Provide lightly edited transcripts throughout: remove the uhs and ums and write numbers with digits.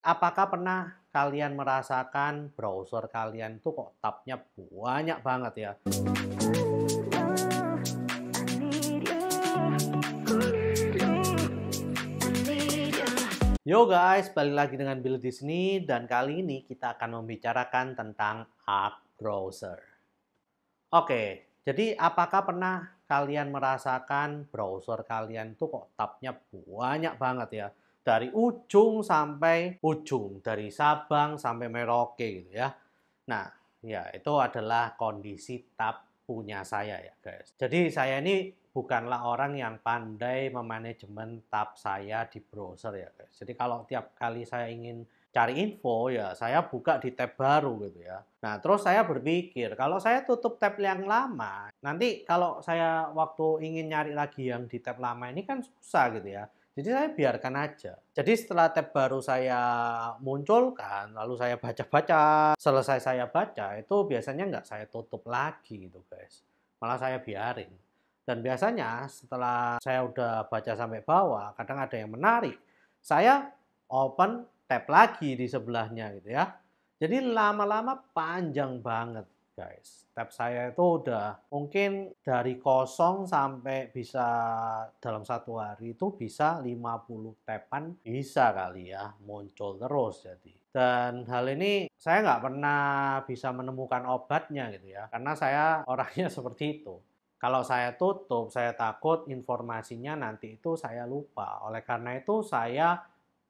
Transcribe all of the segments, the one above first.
Apakah pernah kalian merasakan browser kalian tuh kok tabnya banyak banget ya? Yo guys, balik lagi dengan Bill di sini dan kali ini kita akan membicarakan tentang Arc Browser. Oke, jadi apakah pernah kalian merasakan browser kalian tuh kok tabnya banyak banget ya? Dari ujung sampai ujung, dari Sabang sampai Merauke gitu ya. Nah, ya itu adalah kondisi tab punya saya ya guys. Jadi saya ini bukanlah orang yang pandai memanajemen tab saya di browser ya guys. Jadi kalau tiap kali saya ingin cari info ya saya buka di tab baru gitu ya. Nah, terus saya berpikir kalau saya tutup tab yang lama, nanti kalau saya waktu ingin nyari lagi yang di tab lama ini kan susah gitu ya. Jadi saya biarkan aja. Jadi setelah tab baru saya munculkan, lalu saya baca-baca, selesai saya baca, itu biasanya nggak saya tutup lagi gitu guys. Malah saya biarin. Dan biasanya setelah saya udah baca sampai bawah, kadang ada yang menarik, saya open tab lagi di sebelahnya gitu ya. Jadi lama-lama panjang banget guys. Tab saya itu udah mungkin dari kosong sampai bisa dalam satu hari itu bisa 50 taban bisa kali ya muncul terus jadi. Dan hal ini saya nggak pernah bisa menemukan obatnya gitu ya. Karena saya orangnya seperti itu. Kalau saya tutup, saya takut informasinya nanti itu saya lupa. Oleh karena itu saya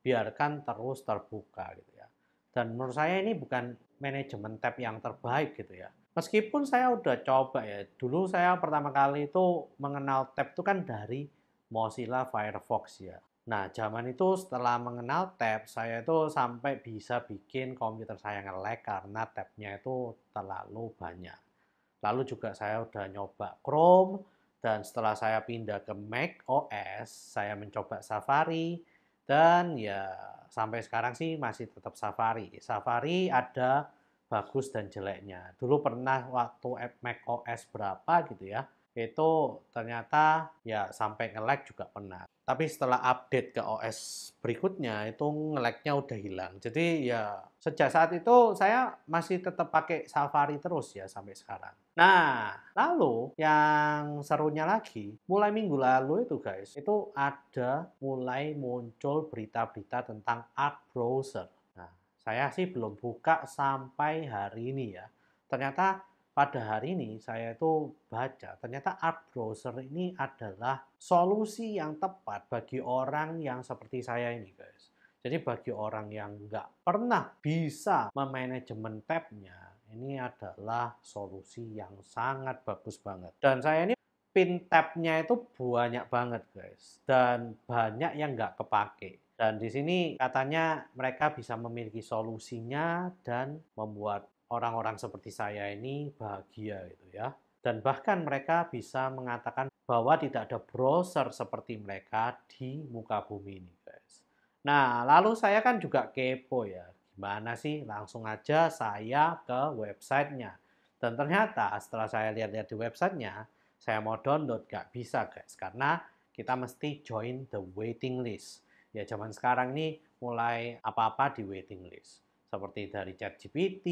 biarkan terus terbuka gitu ya. Dan menurut saya ini bukan manajemen tab yang terbaik gitu ya. Meskipun saya udah coba ya, dulu saya pertama kali itu mengenal tab itu kan dari Mozilla Firefox ya. Nah, zaman itu setelah mengenal tab, saya itu sampai bisa bikin komputer saya nge-lag karena tabnya itu terlalu banyak. Lalu juga saya udah nyoba Chrome, dan setelah saya pindah ke Mac OS, saya mencoba Safari, dan ya sampai sekarang sih masih tetap Safari. Safari ada bagus dan jeleknya. Dulu pernah waktu Mac OS berapa gitu ya, itu ternyata ya sampai nge-lag juga pernah. Tapi setelah update ke OS berikutnya itu nge-lag-nya udah hilang. Jadi ya sejak saat itu saya masih tetap pakai Safari terus ya sampai sekarang. Nah, lalu yang serunya lagi, mulai minggu lalu itu guys, itu ada mulai muncul berita-berita tentang Arc Browser. Nah, saya sih belum buka sampai hari ini ya. Ternyata pada hari ini saya itu baca, ternyata Arc Browser ini adalah solusi yang tepat bagi orang yang seperti saya ini guys. Jadi bagi orang yang nggak pernah bisa memanajemen tabnya, ini adalah solusi yang sangat bagus banget. Dan saya ini pin tabnya itu banyak banget guys. Dan banyak yang nggak kepake. Dan di sini katanya mereka bisa memiliki solusinya dan membuat orang-orang seperti saya ini bahagia gitu ya. Dan bahkan mereka bisa mengatakan bahwa tidak ada browser seperti mereka di muka bumi ini guys. Nah, lalu saya kan juga kepo ya. Gimana sih? Langsung aja saya ke websitenya. Dan ternyata setelah saya lihat-lihat di websitenya, saya mau download gak bisa guys. Karena kita mesti join the waiting list. Ya zaman sekarang nih mulai apa-apa di waiting list. Seperti dari ChatGPT,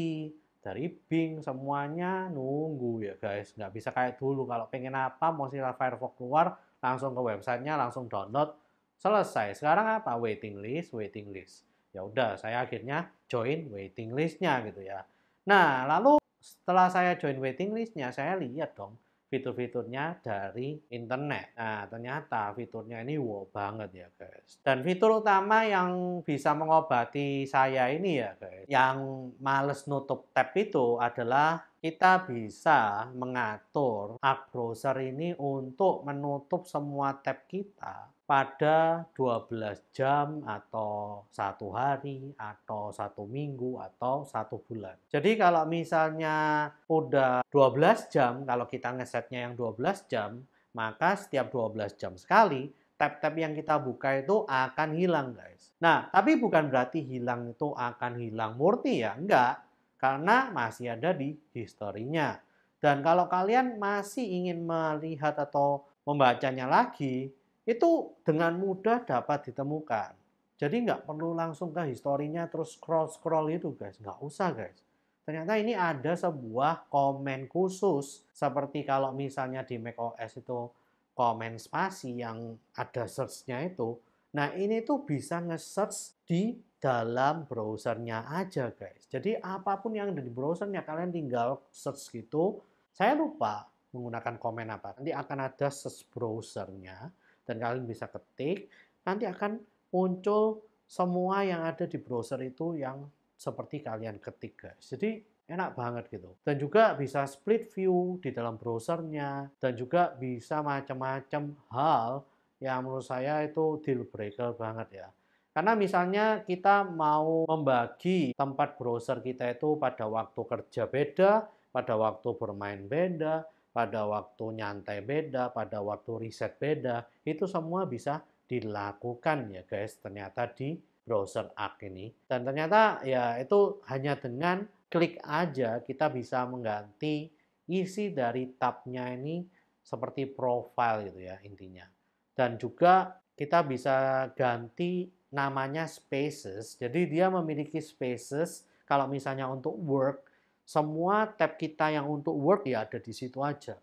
dari Bing, semuanya nunggu ya guys. Nggak bisa kayak dulu. Kalau pengen apa, Mozilla Firefox keluar, langsung ke websitenya, langsung download, selesai. Sekarang apa? Waiting list, waiting list. Ya udah, saya akhirnya join waiting listnya gitu ya. Nah, lalu setelah saya join waiting listnya, saya lihat dong fitur-fiturnya dari internet. Nah, ternyata fiturnya ini wow banget ya guys. Dan fitur utama yang bisa mengobati saya ini ya guys, yang males nutup tab itu adalah kita bisa mengatur Arc Browser ini untuk menutup semua tab kita pada 12 jam atau satu hari atau satu minggu atau satu bulan. Jadi kalau misalnya udah 12 jam, kalau kita ngesetnya yang 12 jam, maka setiap 12 jam sekali, tab-tab yang kita buka itu akan hilang guys. Nah, tapi bukan berarti hilang itu akan hilang murni ya, enggak. Karena masih ada di historinya. Dan kalau kalian masih ingin melihat atau membacanya lagi, itu dengan mudah dapat ditemukan. Jadi nggak perlu langsung ke historinya terus scroll-scroll itu guys, nggak usah guys. Ternyata ini ada sebuah komen khusus, seperti kalau misalnya di macOS itu komen spasi yang ada search-nya itu. Nah ini tuh bisa nge-search di dalam browsernya aja guys. Jadi apapun yang ada di browsernya kalian tinggal search gitu. Saya lupa menggunakan komen apa. Nanti akan ada search browsernya dan kalian bisa ketik. Nanti akan muncul semua yang ada di browser itu yang seperti kalian ketik guys. Jadi enak banget gitu. Dan juga bisa split view di dalam browsernya dan juga bisa macam-macam hal yang menurut saya itu deal breaker banget ya. Karena misalnya kita mau membagi tempat browser kita itu pada waktu kerja beda, pada waktu bermain beda, pada waktu nyantai beda, pada waktu riset beda, itu semua bisa dilakukan ya guys ternyata di browser Arc ini. Dan ternyata ya itu hanya dengan klik aja kita bisa mengganti isi dari tabnya ini seperti profile gitu ya intinya. Dan juga kita bisa ganti namanya spaces. Jadi dia memiliki spaces kalau misalnya untuk work, semua tab kita yang untuk work ya ada di situ aja.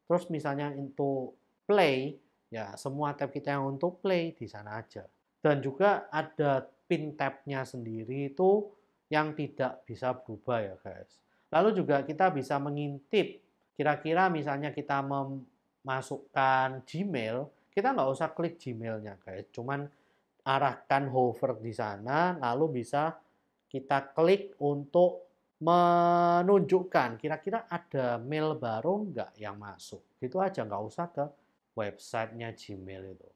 Terus misalnya untuk play, ya semua tab kita yang untuk play di sana aja. Dan juga ada pin tab-nya sendiri itu yang tidak bisa berubah ya guys. Lalu juga kita bisa mengintip, kira-kira misalnya kita memasukkan Gmail, kita nggak usah klik Gmail-nya guys, cuman arahkan hover di sana, lalu bisa kita klik untuk menunjukkan kira-kira ada mail baru nggak yang masuk. Gitu aja, nggak usah ke websitenya Gmail itu.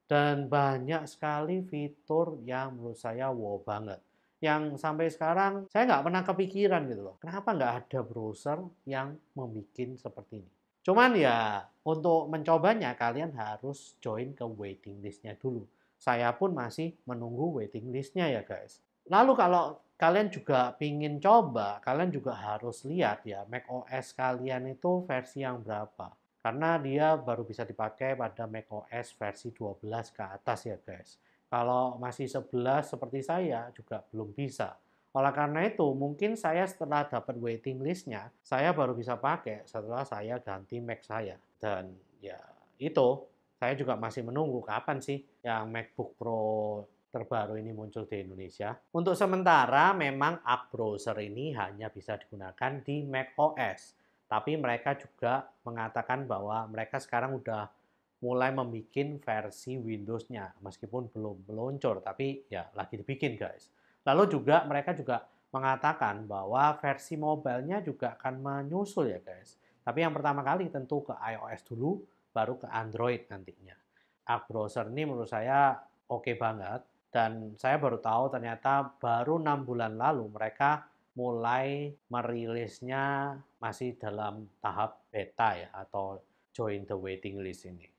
Dan banyak sekali fitur yang menurut saya wow banget. Yang sampai sekarang saya nggak pernah kepikiran gitu loh. Kenapa nggak ada browser yang membuat seperti ini? Cuman ya untuk mencobanya kalian harus join ke waiting listnya dulu. Saya pun masih menunggu waiting listnya ya guys. Lalu kalau kalian juga pingin coba, kalian juga harus lihat ya macOS kalian itu versi yang berapa. Karena dia baru bisa dipakai pada macOS versi 12 ke atas ya guys. Kalau masih 11 seperti saya juga belum bisa. Oleh karena itu, mungkin saya setelah dapat waiting listnya, saya baru bisa pakai setelah saya ganti Mac saya. Dan ya itu, saya juga masih menunggu kapan sih yang MacBook Pro terbaru ini muncul di Indonesia. Untuk sementara, memang Arc Browser ini hanya bisa digunakan di macOS. Tapi mereka juga mengatakan bahwa mereka sekarang udah mulai membuat versi Windows-nya. Meskipun belum meluncur, tapi ya lagi dibikin guys. Lalu juga mereka juga mengatakan bahwa versi mobile-nya juga akan menyusul ya guys. Tapi yang pertama kali tentu ke iOS dulu, baru ke Android nantinya. Arc Browser ini menurut saya oke banget. Dan saya baru tahu ternyata baru 6 bulan lalu mereka mulai merilisnya masih dalam tahap beta ya atau join the waiting list ini.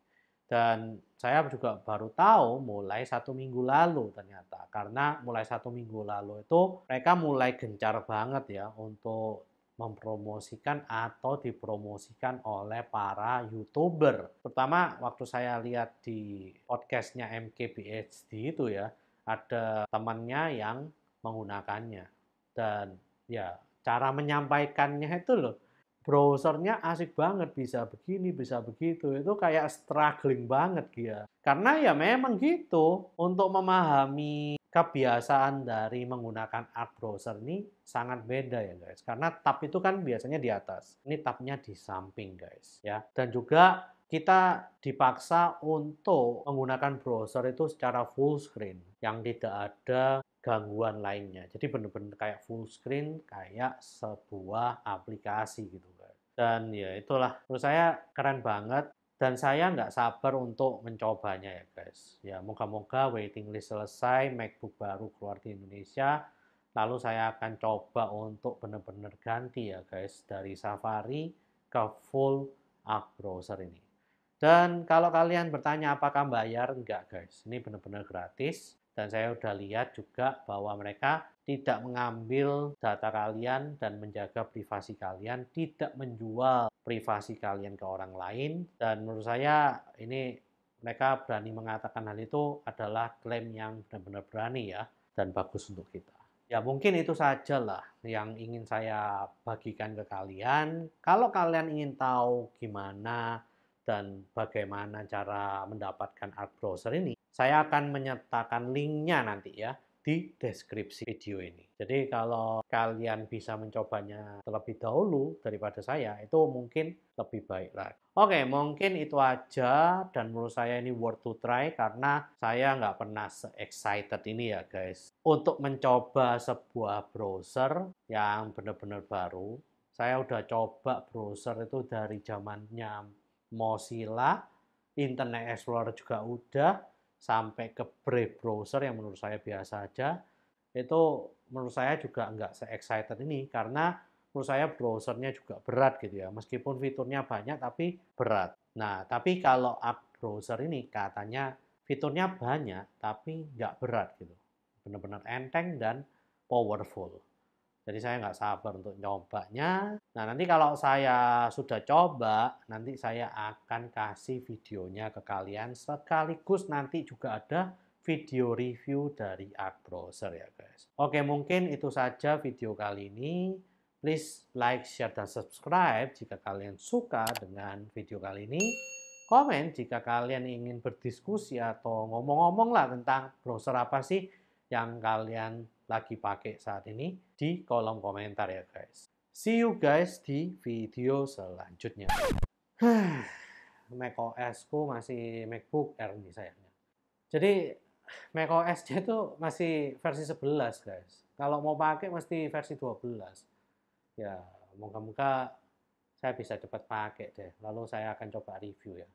Dan saya juga baru tahu mulai 1 minggu lalu ternyata. Karena mulai 1 minggu lalu itu mereka mulai gencar banget ya untuk mempromosikan atau dipromosikan oleh para YouTuber. Pertama waktu saya lihat di podcastnya MKBHD itu ya, ada temannya yang menggunakannya. Dan ya cara menyampaikannya itu loh, browsernya asik banget, bisa begini, bisa begitu. Itu kayak struggling banget dia. Karena ya memang gitu, untuk memahami kebiasaan dari menggunakan Arc browser ini sangat beda ya guys. Karena tab itu kan biasanya di atas. Ini tabnya di samping guys ya. Dan juga kita dipaksa untuk menggunakan browser itu secara full screen yang tidak ada gangguan lainnya. Jadi benar-benar kayak full screen, kayak sebuah aplikasi gitu kan. Dan ya itulah, menurut saya keren banget. Dan saya nggak sabar untuk mencobanya ya guys. Ya moga-moga waiting list selesai, MacBook baru keluar di Indonesia. Lalu saya akan coba untuk benar-benar ganti ya guys. Dari Safari ke full Arc browser ini. Dan kalau kalian bertanya apakah bayar, enggak guys. Ini benar-benar gratis. Dan saya udah lihat juga bahwa mereka tidak mengambil data kalian dan menjaga privasi kalian, tidak menjual privasi kalian ke orang lain. Dan menurut saya ini mereka berani mengatakan hal itu adalah klaim yang benar-benar berani ya, dan bagus untuk kita. Ya mungkin itu sajalah yang ingin saya bagikan ke kalian. Kalau kalian ingin tahu gimana dan bagaimana cara mendapatkan Arc Browser ini, saya akan menyertakan linknya nanti ya di deskripsi video ini. Jadi kalau kalian bisa mencobanya terlebih dahulu daripada saya, itu mungkin lebih baik lagi. Oke, mungkin itu aja dan menurut saya ini worth to try karena saya nggak pernah se-excited ini ya guys. Untuk mencoba sebuah browser yang benar-benar baru, saya udah coba browser itu dari zamannya Mozilla, Internet Explorer juga udah, sampai ke Brave browser yang menurut saya biasa aja, itu menurut saya juga nggak se-excited ini karena menurut saya browsernya juga berat gitu ya, meskipun fiturnya banyak tapi berat. Nah, tapi kalau Arc browser ini katanya fiturnya banyak tapi nggak berat gitu, benar-benar enteng dan powerful. Jadi saya nggak sabar untuk nyobanya. Nah, nanti kalau saya sudah coba, nanti saya akan kasih videonya ke kalian. Sekaligus nanti juga ada video review dari Arc Browser ya guys. Oke, mungkin itu saja video kali ini. Please like, share, dan subscribe jika kalian suka dengan video kali ini. Komen jika kalian ingin berdiskusi atau ngomong-ngomong lah tentang browser apa sih yang kalian lagi pakai saat ini di kolom komentar ya guys. See you guys di video selanjutnya. macOS ku masih MacBook Air nih sayangnya. Jadi macOS-nya itu masih versi 11 guys. Kalau mau pakai mesti versi 12. Ya, moga-moga saya bisa cepat pakai deh. Lalu saya akan coba review ya.